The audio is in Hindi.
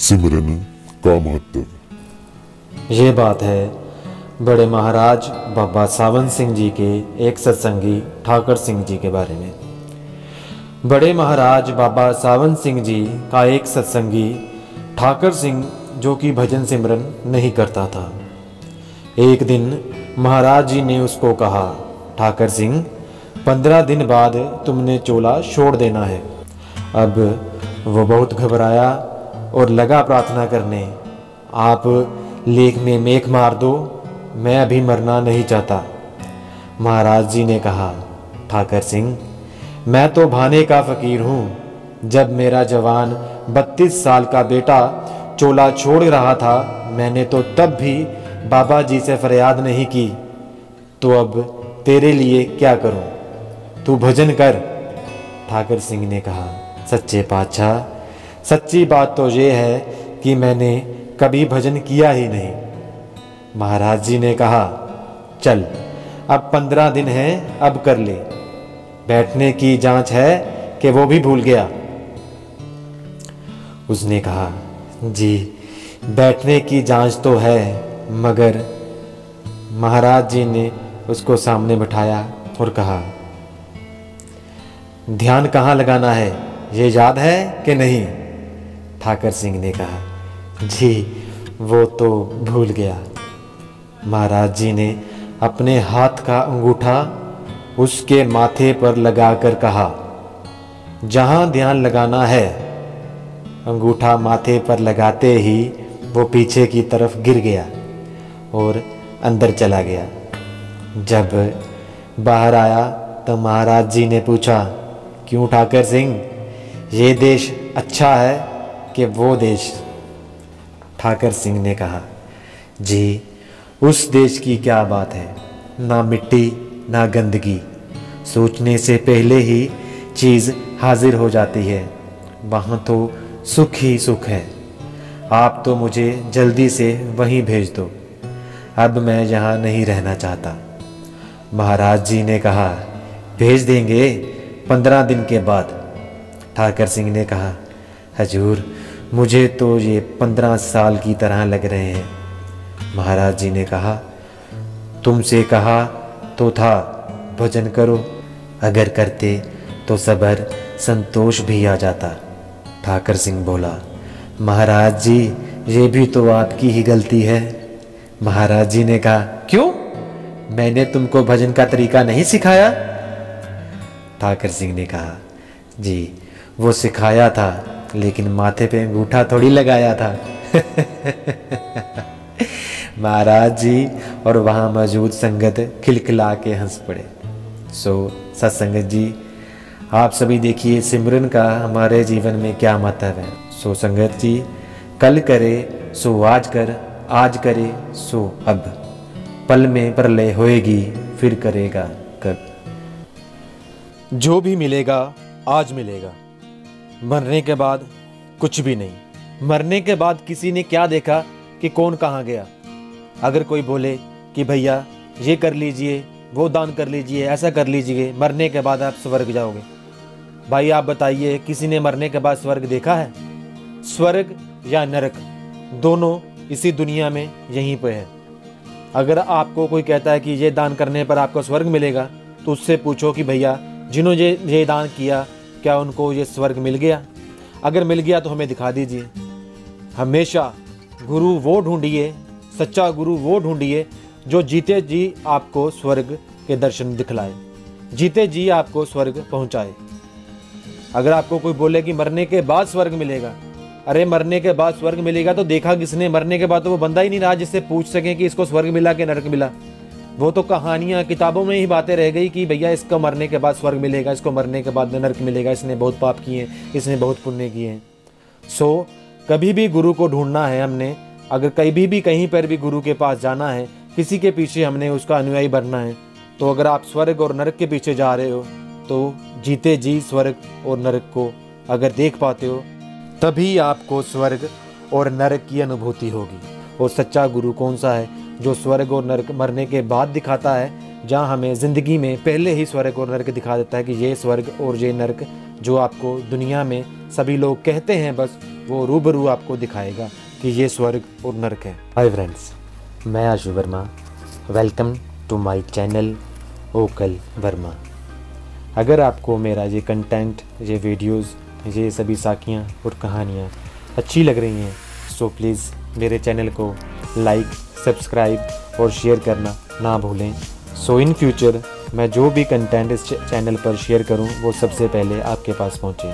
सिमरन का महत्व। ये बात है बड़े महाराज बाबा सावन सिंह जी के एक सत्संगी ठाकर सिंह जी के बारे में। बड़े महाराज बाबा सावन सिंह जी का एक सत्संगी ठाकर सिंह जो कि भजन सिमरन नहीं करता था। एक दिन महाराज जी ने उसको कहा, ठाकर सिंह 15 दिन बाद तुमने चोला छोड़ देना है। अब वो बहुत घबराया और लगा प्रार्थना करने, आप लेख में मेख मार दो, मैं अभी मरना नहीं चाहता। महाराज जी ने कहा, ठाकर सिंह मैं तो भाने का फ़कीर हूँ। जब मेरा जवान 32 साल का बेटा चोला छोड़ रहा था, मैंने तो तब भी बाबा जी से फरियाद नहीं की, तो अब तेरे लिए क्या करूँ, तू भजन कर। ठाकर सिंह ने कहा, सच्चे पातशाह सच्ची बात तो ये है कि मैंने कभी भजन किया ही नहीं। महाराज जी ने कहा, चल अब 15 दिन हैं, अब कर ले। बैठने की जांच है कि वो भी भूल गया। उसने कहा, जी बैठने की जांच तो है, मगर महाराज जी ने उसको सामने बिठाया और कहा, ध्यान कहाँ लगाना है ये याद है कि नहीं? ठाकर सिंह ने कहा, जी वो तो भूल गया। महाराज जी ने अपने हाथ का अंगूठा उसके माथे पर लगाकर कहा, जहाँ ध्यान लगाना है। अंगूठा माथे पर लगाते ही वो पीछे की तरफ गिर गया और अंदर चला गया। जब बाहर आया तो महाराज जी ने पूछा, क्यों ठाकर सिंह, ये देश अच्छा है कि वो देश? ठाकर सिंह ने कहा, जी उस देश की क्या बात है, ना मिट्टी ना गंदगी, सोचने से पहले ही चीज़ हाजिर हो जाती है, वहाँ तो सुख ही सुख है। आप तो मुझे जल्दी से वहीं भेज दो, अब मैं यहाँ नहीं रहना चाहता। महाराज जी ने कहा, भेज देंगे 15 दिन के बाद। ठाकर सिंह ने कहा, हजूर मुझे तो ये 15 साल की तरह लग रहे हैं। महाराज जी ने कहा, तुमसे कहा तो था भजन करो, अगर करते तो सब्र संतोष भी आ जाता। ठाकर सिंह बोला, महाराज जी ये भी तो आपकी ही गलती है। महाराज जी ने कहा, क्यों, मैंने तुमको भजन का तरीका नहीं सिखाया? ठाकर सिंह ने कहा, जी वो सिखाया था, लेकिन माथे पे अंगूठा थोड़ी लगाया था। महाराज जी और वहाँ मौजूद संगत खिलखिला के हंस पड़े। सो सत्संगत जी, आप सभी देखिए सिमरन का हमारे जीवन में क्या महत्व है। सो संगत जी, कल करे सो आज कर, आज करे सो अब, पल में प्रलय होएगी फिर करेगा कब। जो भी मिलेगा आज मिलेगा, मरने के बाद कुछ भी नहीं। मरने के बाद किसी ने क्या देखा कि कौन कहाँ गया। अगर कोई बोले कि भैया ये कर लीजिए, वो दान कर लीजिए, ऐसा कर लीजिए, मरने के बाद आप स्वर्ग जाओगे। भाई आप बताइए, किसी ने मरने के बाद स्वर्ग देखा है? स्वर्ग या नरक दोनों इसी दुनिया में यहीं पे है। अगर आपको कोई कहता है कि ये दान करने पर आपको स्वर्ग मिलेगा, तो उससे पूछो कि भैया जिन्होंने ये दान किया क्या उनको ये स्वर्ग मिल गया? अगर मिल गया तो हमें दिखा दीजिए। हमेशा गुरु वो ढूंढिए, सच्चा गुरु वो ढूंढिए जो जीते जी आपको स्वर्ग के दर्शन दिखलाए, जीते जी आपको स्वर्ग पहुंचाए। अगर आपको कोई बोले कि मरने के बाद स्वर्ग मिलेगा, अरे मरने के बाद स्वर्ग मिलेगा तो देखा किसने? मरने के बाद तो वो बंदा ही नहीं रहा जिससे पूछ सकें कि इसको स्वर्ग मिला कि नरक मिला। वो तो कहानियाँ किताबों में ही बातें रह गई कि भैया इसको मरने के बाद स्वर्ग मिलेगा, इसको मरने के बाद नरक मिलेगा, इसने बहुत पाप किए, इसने बहुत पुण्य किए हैं। सो कभी भी गुरु को ढूंढना है हमने। अगर कभी भी कहीं पर भी गुरु के पास जाना है, किसी के पीछे हमने उसका अनुयायी बनना है, तो अगर आप स्वर्ग और नरक के पीछे जा रहे हो तो जीते जी स्वर्ग और नरक को अगर देख पाते हो, तभी आपको स्वर्ग और नरक की अनुभूति होगी। और सच्चा गुरु कौन सा है? जो स्वर्ग और नरक मरने के बाद दिखाता है, जहाँ हमें ज़िंदगी में पहले ही स्वर्ग और नरक दिखा देता है कि ये स्वर्ग और ये नरक जो आपको दुनिया में सभी लोग कहते हैं बस, वो रूबरू आपको दिखाएगा कि ये स्वर्ग और नरक है। हाय फ्रेंड्स, मैं Ashu Verma, welcome to my channel ओकल वर्मा। अगर आपको मेरा ये कंटेंट, ये वीडियोस, ये सभी साखियाँ और कहानियाँ अच्छी लग रही हैं सो प्लीज़ मेरे चैनल को लाइक, सब्सक्राइब और शेयर करना ना भूलें। सो इन फ्यूचर मैं जो भी कंटेंट इस चैनल पर शेयर करूं वो सबसे पहले आपके पास पहुंचे।